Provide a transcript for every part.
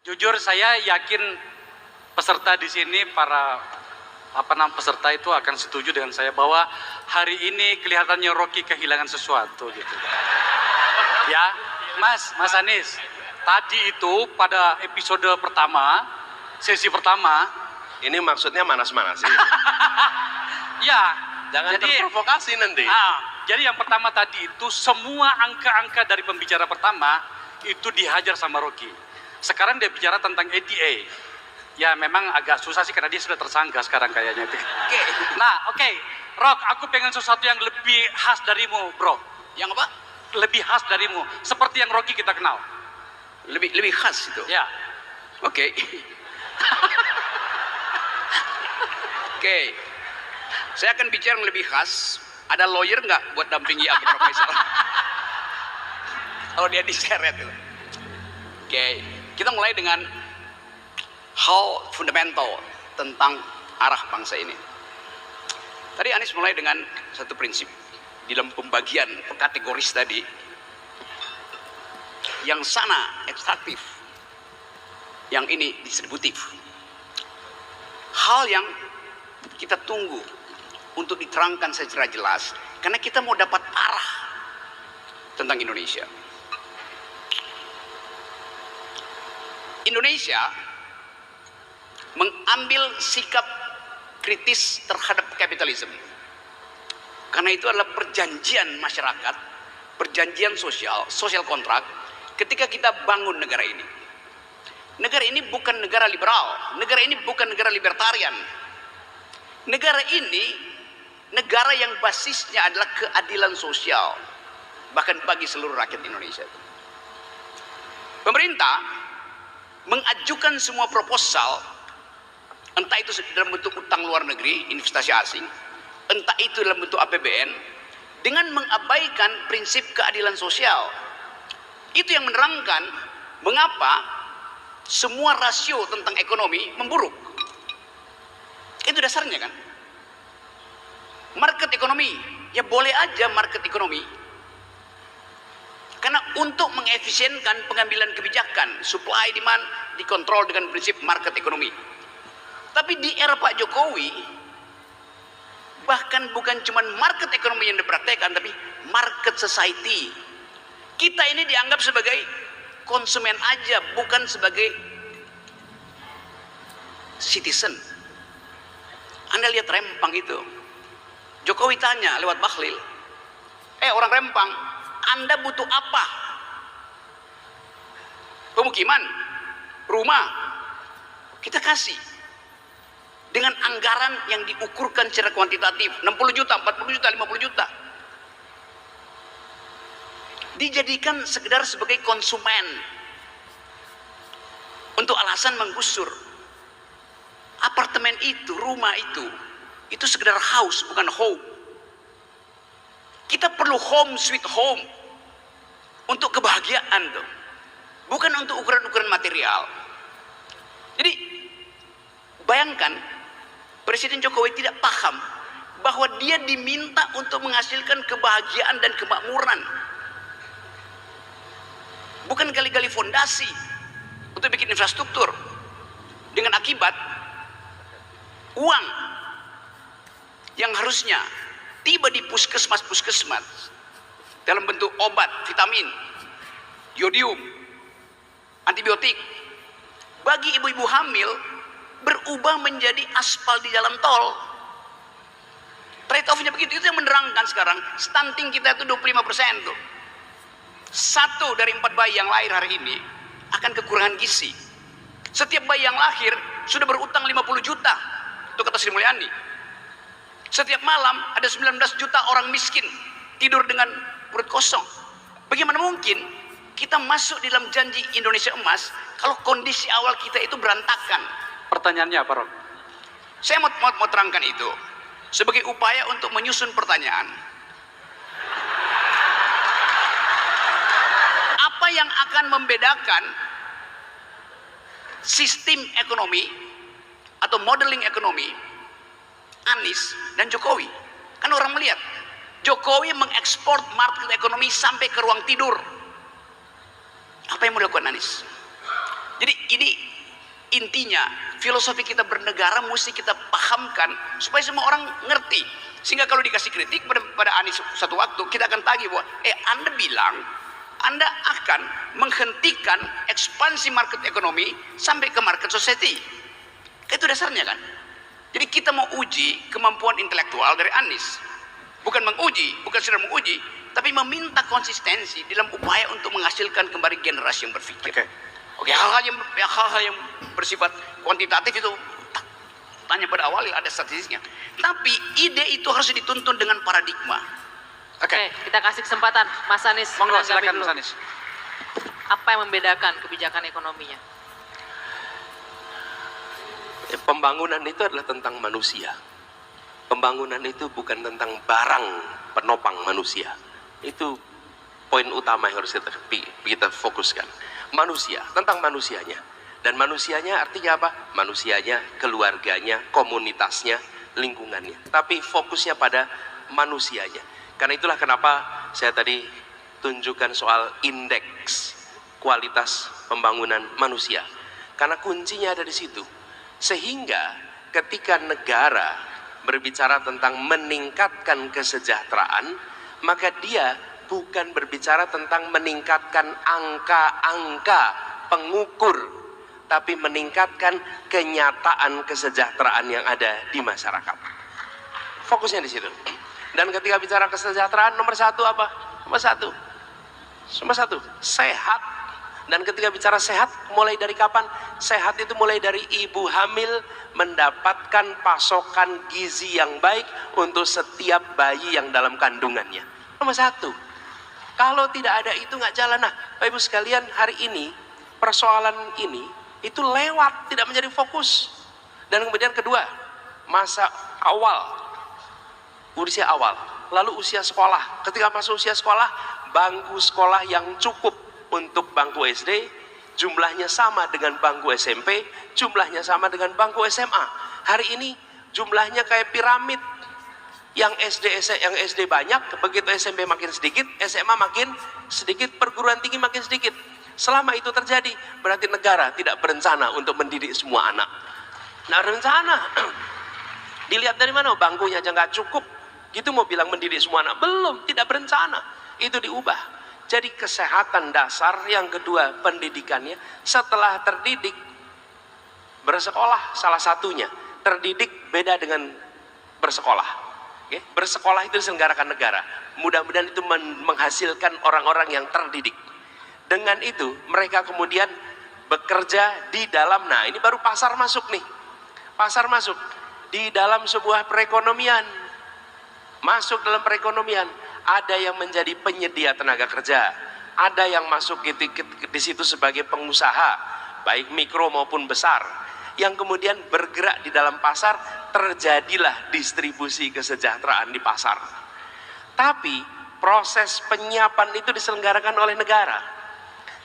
Jujur saya yakin peserta di sini, para peserta itu akan setuju dengan saya bahwa hari ini kelihatannya Rocky kehilangan sesuatu gitu. Ya, Mas Anies, tadi itu pada episode pertama, sesi pertama, ini maksudnya manas-manasin. ya, Jangan terprovokasi nanti. Jadi yang pertama tadi itu semua angka-angka dari pembicara pertama itu dihajar sama Rocky. Sekarang dia bicara tentang ATA. Ya memang agak susah sih karena dia sudah tersangka sekarang kayaknya. Oke. Rock, aku pengen sesuatu yang lebih khas darimu, bro. Yang apa? Lebih khas darimu, seperti yang Rocky kita kenal. Lebih khas itu. Ya. Oke. Oke. Saya akan bicara yang lebih khas. Ada lawyer nggak buat dampingi aku, Profesor? Kalau dia diseret itu. Oke. Kita mulai dengan hal fundamental tentang arah bangsa ini. Tadi Anies mulai dengan satu prinsip di dalam pembagian kategoris tadi. Yang sana ekstraktif, yang ini distributif. Hal yang kita tunggu untuk diterangkan secara jelas, karena kita mau dapat arah tentang Indonesia. Indonesia mengambil sikap kritis terhadap kapitalisme. Karena itu adalah perjanjian masyarakat, perjanjian social kontrak ketika kita bangun negara ini. Negara ini bukan negara liberal, negara ini bukan negara libertarian. Negara ini negara yang basisnya adalah keadilan sosial, bahkan bagi seluruh rakyat Indonesia. Pemerintah mengajukan semua proposal, entah itu dalam bentuk utang luar negeri, investasi asing, entah itu dalam bentuk APBN, dengan mengabaikan prinsip keadilan sosial. Itu yang menerangkan mengapa semua rasio tentang ekonomi memburuk. Itu dasarnya kan. Market ekonomi, ya boleh aja market ekonomi. Karena untuk mengefisienkan pengambilan kebijakan, supply demand dikontrol dengan prinsip market ekonomi. Tapi di era Pak Jokowi, bahkan bukan cuma market ekonomi yang dipraktekkan, tapi market society. Kita ini dianggap sebagai konsumen aja, bukan sebagai citizen. Anda lihat Rempang itu, Jokowi tanya lewat Bahlil, orang Rempang, Anda butuh apa? Pemukiman, rumah, kita kasih. Dengan anggaran yang diukurkan secara kuantitatif, 60 juta, 40 juta, 50 juta. Dijadikan sekedar sebagai konsumen. Untuk alasan menggusur. Apartemen itu, rumah itu sekedar house, bukan home. Kita perlu home sweet home. Untuk kebahagiaan tuh. Bukan untuk ukuran-ukuran material. Jadi, bayangkan, Presiden Jokowi tidak paham bahwa dia diminta untuk menghasilkan kebahagiaan dan kemakmuran. Bukan gali-gali fondasi untuk bikin infrastruktur. Dengan akibat uang yang harusnya tiba di puskesmas dalam bentuk obat, vitamin, yodium, antibiotik, bagi ibu-ibu hamil berubah menjadi aspal di jalan tol. Trade off-nya begitu. Itu yang menerangkan sekarang stunting kita itu 25% tuh. 1 dari 4 bayi yang lahir hari ini akan kekurangan gizi. Setiap bayi yang lahir sudah berutang 50 juta. Itu kata Sri Mulyani. Setiap malam ada 19 juta orang miskin tidur dengan perut kosong. Bagaimana mungkin kita masuk di dalam janji Indonesia Emas kalau kondisi awal kita itu berantakan? Pertanyaannya apa, Rock? Saya mau terangkan itu sebagai upaya untuk menyusun pertanyaan. Apa yang akan membedakan sistem ekonomi atau modeling ekonomi Anies dan Jokowi? Kan orang melihat Jokowi mengekspor market ekonomi sampai ke ruang tidur. Apa yang mau dilakukan Anies? Jadi ini intinya, filosofi kita bernegara mesti kita pahamkan supaya semua orang ngerti. Sehingga kalau dikasih kritik pada Anies satu waktu, kita akan tagih bahwa Anda bilang Anda akan menghentikan ekspansi market ekonomi sampai ke market society. Itu dasarnya kan. Jadi kita mau uji kemampuan intelektual dari Anies. Bukan menguji, bukan sekedar menguji, tapi meminta konsistensi dalam upaya untuk menghasilkan kembali generasi yang berpikir. Oke, hal-hal yang bersifat kuantitatif itu tanya pada awal ada statistiknya. Tapi ide itu harus dituntun dengan paradigma. Oke, kita kasih kesempatan Mas Anies. Monggo, menanggapi silakan dulu. Mas Anies. Apa yang membedakan kebijakan ekonominya? Pembangunan itu adalah tentang manusia. Pembangunan itu bukan tentang barang penopang manusia. Itu poin utama yang harus kita fokuskan. Manusia, tentang manusianya. Dan manusianya artinya apa? Manusianya, keluarganya, komunitasnya, lingkungannya. Tapi fokusnya pada manusianya. Karena itulah kenapa saya tadi tunjukkan soal indeks kualitas pembangunan manusia. Karena kuncinya ada di situ. Sehingga ketika negara berbicara tentang meningkatkan kesejahteraan, maka dia bukan berbicara tentang meningkatkan angka-angka pengukur, tapi meningkatkan kenyataan kesejahteraan yang ada di masyarakat. Fokusnya di situ. Dan ketika bicara kesejahteraan, nomor satu apa? Nomor satu, sehat. Dan ketika bicara sehat, mulai dari kapan? Sehat itu mulai dari ibu hamil mendapatkan pasokan gizi yang baik untuk setiap bayi yang dalam kandungannya. Nomor satu. Kalau tidak ada itu nggak jalan. Nah, Bapak Ibu sekalian, hari ini persoalan ini itu lewat, tidak menjadi fokus. Dan kemudian kedua, masa awal, usia awal, lalu usia sekolah. Ketika masuk usia sekolah, bangku sekolah yang cukup untuk bangku SD, jumlahnya sama dengan bangku SMP, jumlahnya sama dengan bangku SMA. Hari ini jumlahnya kayak piramid. Yang SD banyak, begitu SMP makin sedikit, SMA makin sedikit, perguruan tinggi makin sedikit. Selama itu terjadi, berarti negara tidak berencana untuk mendidik semua anak. Nah, rencana. Dilihat dari mana? Bangkunya aja nggak cukup. Gitu mau bilang mendidik semua anak? Belum, tidak berencana. Itu diubah. Jadi kesehatan dasar, yang kedua pendidikannya. Setelah terdidik, bersekolah salah satunya. Terdidik beda dengan bersekolah. Okay? Bersekolah itu diselenggarakan negara. Mudah-mudahan itu menghasilkan orang-orang yang terdidik. Dengan itu mereka kemudian bekerja di dalam, nah ini baru pasar masuk nih. Pasar masuk di dalam sebuah perekonomian. Masuk dalam perekonomian, ada yang menjadi penyedia tenaga kerja, ada yang masuk di situ sebagai pengusaha, baik mikro maupun besar. Yang kemudian bergerak di dalam pasar, terjadilah distribusi kesejahteraan di pasar. Tapi proses penyiapan itu diselenggarakan oleh negara.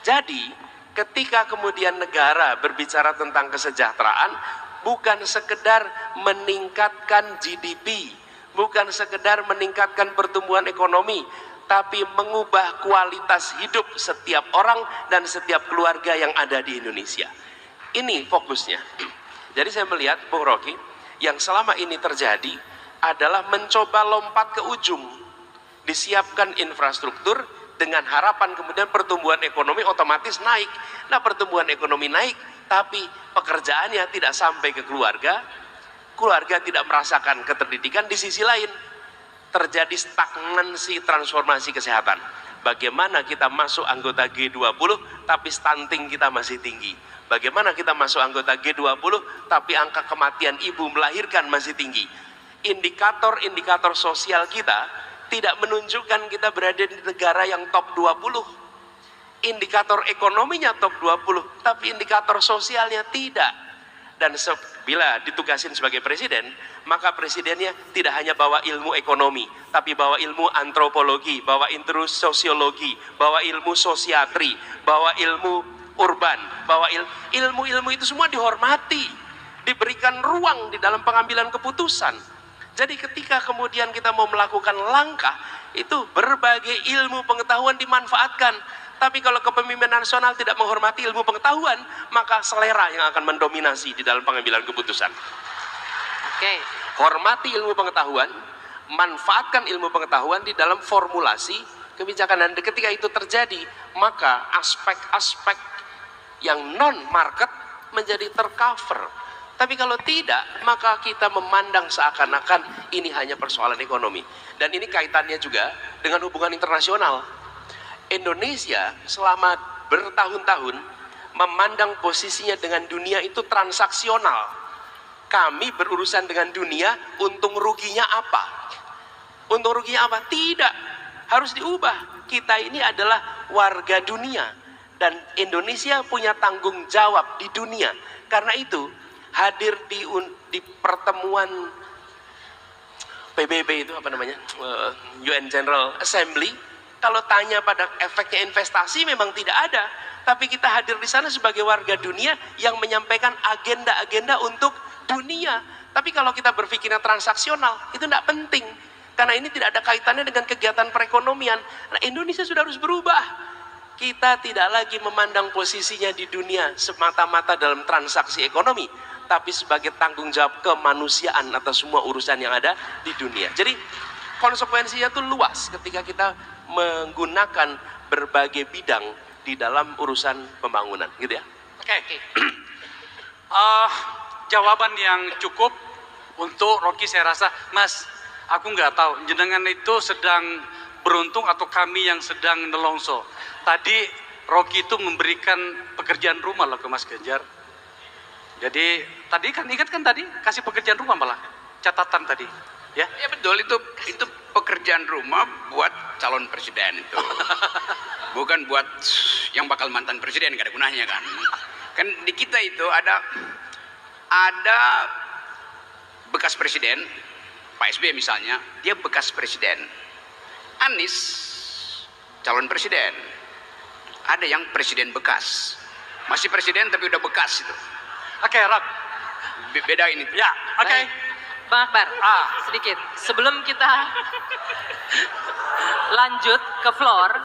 Jadi ketika kemudian negara berbicara tentang kesejahteraan, bukan sekedar meningkatkan GDP, bukan sekedar meningkatkan pertumbuhan ekonomi, tapi mengubah kualitas hidup setiap orang dan setiap keluarga yang ada di Indonesia. Ini fokusnya. Jadi saya melihat, Bung Rocky, yang selama ini terjadi adalah mencoba lompat ke ujung. Disiapkan infrastruktur dengan harapan kemudian pertumbuhan ekonomi otomatis naik. Nah, pertumbuhan ekonomi naik, tapi pekerjaannya tidak sampai ke keluarga. Keluarga tidak merasakan keterdidikan. Di sisi lain, terjadi stagnansi transformasi kesehatan. Bagaimana kita masuk anggota G20 tapi stunting kita masih tinggi. Bagaimana kita masuk anggota G20 tapi angka kematian ibu melahirkan masih tinggi. Indikator-indikator sosial kita tidak menunjukkan kita berada di negara yang top 20. Indikator ekonominya top 20, tapi indikator sosialnya tidak. Dan bila ditugasin sebagai presiden, maka presidennya tidak hanya bawa ilmu ekonomi, tapi bawa ilmu antropologi, bawa ilmu sosiologi, bawa ilmu sosiatri, bawa ilmu urban, bahwa ilmu-ilmu itu semua dihormati, diberikan ruang di dalam pengambilan keputusan. Jadi ketika kemudian kita mau melakukan langkah, itu berbagai ilmu pengetahuan dimanfaatkan. Tapi kalau kepemimpinan nasional tidak menghormati ilmu pengetahuan, maka selera yang akan mendominasi di dalam pengambilan keputusan. Oke. Hormati ilmu pengetahuan, manfaatkan ilmu pengetahuan di dalam formulasi kebijakan. Dan ketika itu terjadi, maka aspek-aspek yang non-market menjadi tercover. Tapi kalau tidak, maka kita memandang seakan-akan ini hanya persoalan ekonomi. Dan ini kaitannya juga dengan hubungan internasional. Indonesia selama bertahun-tahun memandang posisinya dengan dunia itu transaksional. Kami berurusan dengan dunia, untung ruginya apa? Untung ruginya apa? Tidak. Harus diubah. Kita ini adalah warga dunia. Dan Indonesia punya tanggung jawab di dunia. Karena itu, hadir di pertemuan PBB itu apa namanya? UN General Assembly. Kalau tanya pada efeknya investasi memang tidak ada. Tapi kita hadir di sana sebagai warga dunia yang menyampaikan agenda-agenda untuk dunia. Tapi kalau kita berpikirnya transaksional, itu tidak penting. Karena ini tidak ada kaitannya dengan kegiatan perekonomian. Nah, Indonesia sudah harus berubah. Kita tidak lagi memandang posisinya di dunia semata-mata dalam transaksi ekonomi, tapi sebagai tanggung jawab kemanusiaan atas semua urusan yang ada di dunia. Jadi konsekuensinya itu luas ketika kita menggunakan berbagai bidang di dalam urusan pembangunan, gitu ya. Oke. Jawaban yang cukup untuk Rocky saya rasa, Mas, aku nggak tahu jenengan itu sedang beruntung atau kami yang sedang nelongso. Tadi Rocky itu memberikan pekerjaan rumah loh ke Mas Ganjar. Jadi tadi kan ingat kan tadi kasih pekerjaan rumah malah catatan tadi, ya? Ya betul, itu pekerjaan rumah buat calon presiden itu. Bukan buat yang bakal mantan presiden, gak ada gunanya kan. Kan di kita itu ada bekas presiden, Pak SBY misalnya, dia bekas presiden. Anies calon presiden. Ada yang presiden bekas. Masih presiden tapi udah bekas itu. Oke, Rob. Beda ini. Ya, oke. Baik. Bang Akbar, sedikit. Sebelum kita lanjut ke floor,